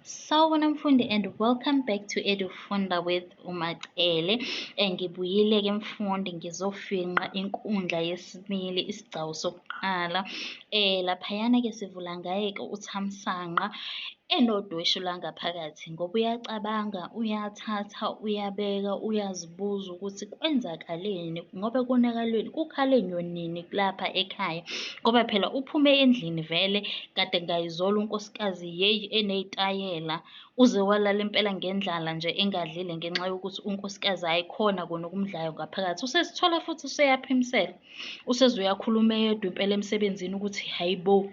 Sawubona mfundi and welcome back to Edufunda with uMacele. Ngibuyile-ke mfundi ngizofinqa inkundla yesibili isigcawu sokuqala. Laphayana-ke sivula ngaye-ke uThamsanqa enodweshu langaphakathi ngoba uyacabanga, uyathatha, uyabeka, uyazibuza ukuthi kwenzakaleni ngoba konakalweni kukhale nyonini lapha ekhaya ngoba phela uphume endlini vele kade ngayizola unkosikazi yeyi eney'tayela uze walala impela ngendlala nje engadlile ngenxa yokuthi unkosikazi ayikhona kona okumdlayo ngaphakathi. Usezithola futhi useyaphimisela, usezuyakhuluma yedwa impela emsebenzini ukuthi hayi bo,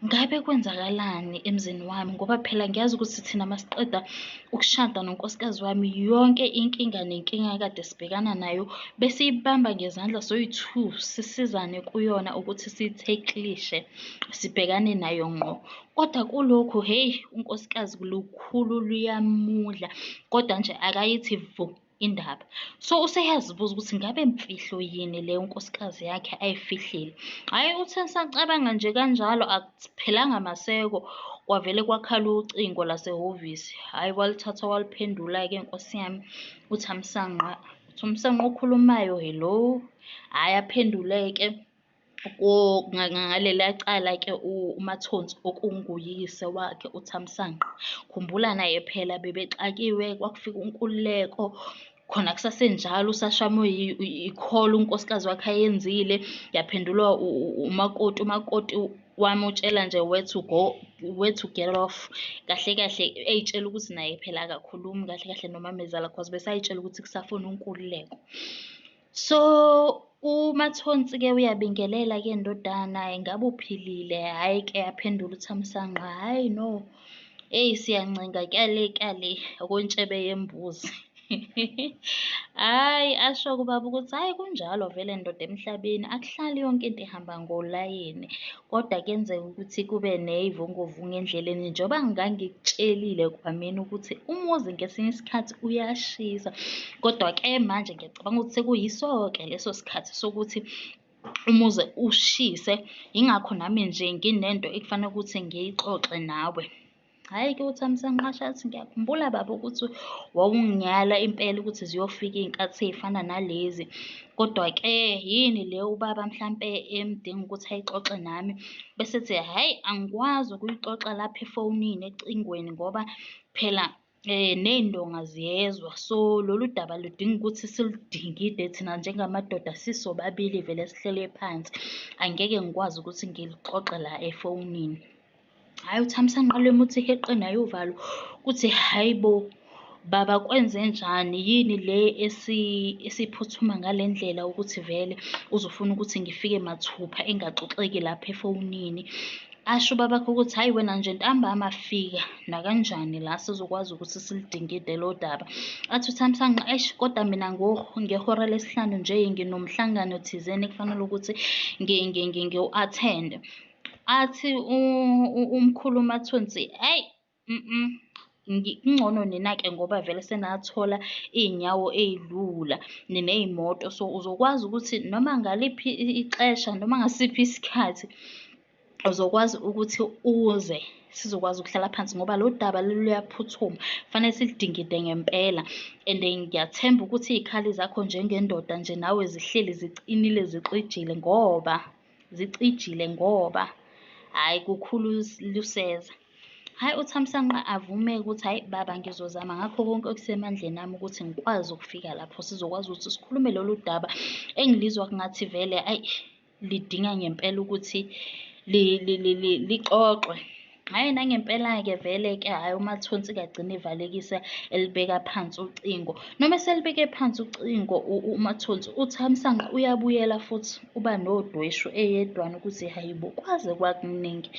ngabe kwenzakalani emzini wami ngoba phela ngiyazi ukuthi thina masiqeda ukushada nonkosikazi wami yonke inkinga nenkinga ekade sibhekana nayo besiyibamba ngezandla soyi-two, sisizane kuyona ukuthi siyitheklishe, sibhekane nayo ngqo. Kodwa kulokhu hheyi, unkosikazi lukhulu luyamudla kodwa nje akayithi vu indaba. So useyazibuza ukuthi ngabe mfihlo yini le unkosikazi yakhe ayifihlile. Hhayi, uthe esacabanga nje kanjalo akuphelanga maseko kwavele kwakhala ucingo lasehhovisi. Hhayi, walithatha waliphendula-ke nkosi yami uThamsanqa. UThamsanqa okhulumayo, hello. Hhayi, aphendule-ke ngaleliya cala-ke uMathonsi okunguyise wakhe uThamsanqa. Khumbula naye phela bebexakiwe, kwakufika unkululeko khona kusasenjalo, usashamu ikholo unkosikazi wakhe ayenzile, yaphendulwa umakoti. Umakoti wami utshela nje where to get off. Kahle kahle ey'tshela ukuthi naye phela akakhulumi kahle kahle nomamezala cause besayitshela ukuthi kusafuna unkululeko. So uMathonsi-ke uyabingelela-ke ndodana, ingabe uphilile? Hhayi-ke yaphendula uThamsanqa, hhayi no, eyi siyancenga kyale okwentshebe yembuzi. Hhayi, asho kubaba ukuthi hhayi kunjalo vele ndoda emhlabeni akuhlali yonke into ihamba ngolayini, kodwa kuyenzeka ukuthi kube ney'vunguvungu endleleni njengoba ngangikutshelile kwamina ukuthi umuzi ngesinye isikhathi uyashisa. Kodwa-ke manje ngiyacabanga ukuthi sekuyiso-ke leso sikhathi sokuthi umuzi ushise, yingakho nami nje nginento ekufanele ukuthi ngiyixoxe nawe. Hhayi-ke uThamsanqa athi ngiyakhumbula baba ukuthi wawunginyala impela ukuthi ziyofika iy'nkathi ey'fana nalezi, kodwa-ke yini le ubaba mhlampe emdinga ukuthi ayixoxe nami? Bese ethi hhayi, angikwazi ukuyixoxa lapha efonini ecingweni ngoba phela ney'ndonga ziyezwa. So lolu daba ludinga ukuthi siludingide thina njengamadoda sisobabili vele sihlele phansi. Angeke ngikwazi ukuthi ngilixoxe la efonini. Hhayi, uThamsanqa lwemuthi iheqe naye uvalo kuthi hhayi bo, baba kwenzenjani? Yini le esiphuthuma ngale ndlela ukuthi vele uzofuna ukuthi ngifike mathupha engaxoxeki lapha efonini? Asho ubabakho ukuthi hhayi wena nje ntambama fika nakanjani la sizokwazi ukuthi silidingide lo daba. Athi uThamsanqa, eish kodwa mina ngehora lesihlanu nje nginomhlangano thizeni kufanele ukuthi ngiwu-athende. Athi umkhulu uMathonsi, hhayi kungcono nina-ke ngoba vele senathola iy'nyawo ey'lula niney'moto, so uzokwazi ukuthi noma ngaliphi ixesha noma ngasiphi isikhathi uzokwazi ukuthi uze sizokwazi ukuhlala phansi ngoba lo daba luyaphuthuma, kufanele silidingide ngempela. And ngiyathemba ukuthi iy'khali zakho njengendoda nje nawe zihleli zicijile ngoba hhayi kukhulu luseza. Hhayi, uThamsanqa avume ukuthi hhayi baba ngizozama ngakho konke okusemandleni ami ukuthi ngikwazi ukufika lapho sizokwazi ukuthi sikhulume lolu daba engilizwa ngathi vele ayi lidinga ngempela ukuthi lixoxwe. Hhayi, nangempela-ke vele-ke hhayi uMathonsi kagcine evalekisa elibeka phansi ucingo. Noma eselibeke phansi ucingo uMathonsi, uThamsanqa uyabuyela futhi uba nodweshu eyedwana ukuthi hhayi bo, kwaze kwakuningi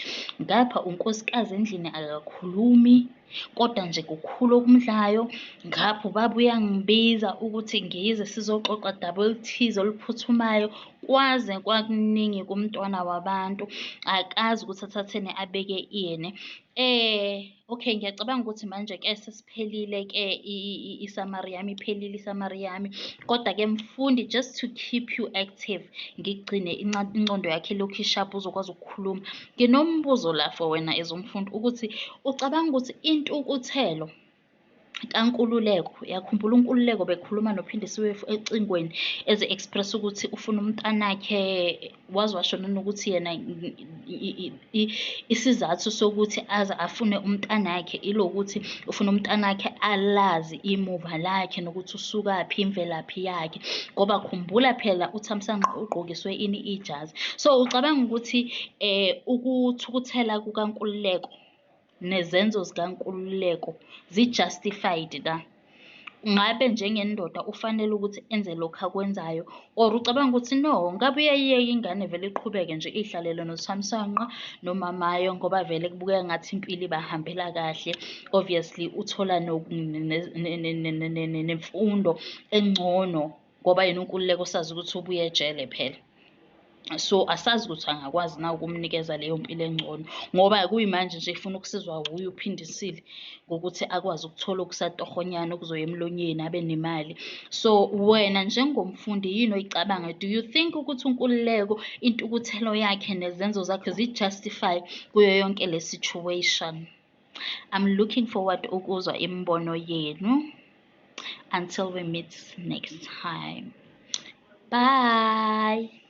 ngapha unkosikazi endlini akakhulumi kodwa nje kukhulu okumdlayo. Ngapha ubaba uyangibiza ukuthi ngize sizoxoxa daba oluthize oluphuthumayo, kwaze kwakuningi kumntwana wabantu, akazi ukuthi athatheni abeke ini. Okay, ngiyacabanga ukuthi manje-ke sesiphelile-ke i-summary yami, iphelile i-summary yami. Kodwa-ke mfundi, just to keep you active, ngigcine ingcondo yakhe ilokhu ishaphu uzokwazi ukukhuluma. Nginombuzo la for wena as umfundi ukuthi ucabanga ukuthi intukuthelo kaNkululeko, yakhumbula uNkululeko bekhuluma noPhindisiwe ecingweni eze-express ukuthi ufuna umntanakhe, waze washo nanokuthi yena isizathu sokuthi aze afune umntanakhe ilokuthi ufuna umntanakhe alazi imuva lakhe nokuthi usukaphi, imvelaphi yakhe, ngoba khumbula phela uThamsanqa ugqokiswe ini? Ijazi. So ucabanga ukuthi ukuthukuthela kukaNkululeko nezenzo zikaNkululeko zi-justified na? Ngabe njengendoda ufanele ukuthi enze lokhu akwenzayo, or ucabanga ukuthi no, ngabe uyayiyeka ingane vele iqhubeke nje ihlalele noThamsanqa nomamayo ngoba vele kubukeka ngathi impilo ibahambela kahle. Obviously uthola nemfundo engcono ngoba yena uNkululeko sazi ukuthi ubuye ejele phela. So asazi ukuthi angakwazi na ukumnikeza leyo mpilo engcono, ngoba kuyimanje nje efuna ukusizwa wuye uPhindisile ngokuthi akwazi ukuthola okusatohonyana okuzoya emlonyeni abe nemali. So wena njengomfundi yini oyicabanga? Do you think ukuthi uNkululeko intukuthelo yakhe nezenzo zakhe zi-justify kuyo yonke le situation? I'm looking forward ukuzwa imibono yenu. Until we meet next time. Bye.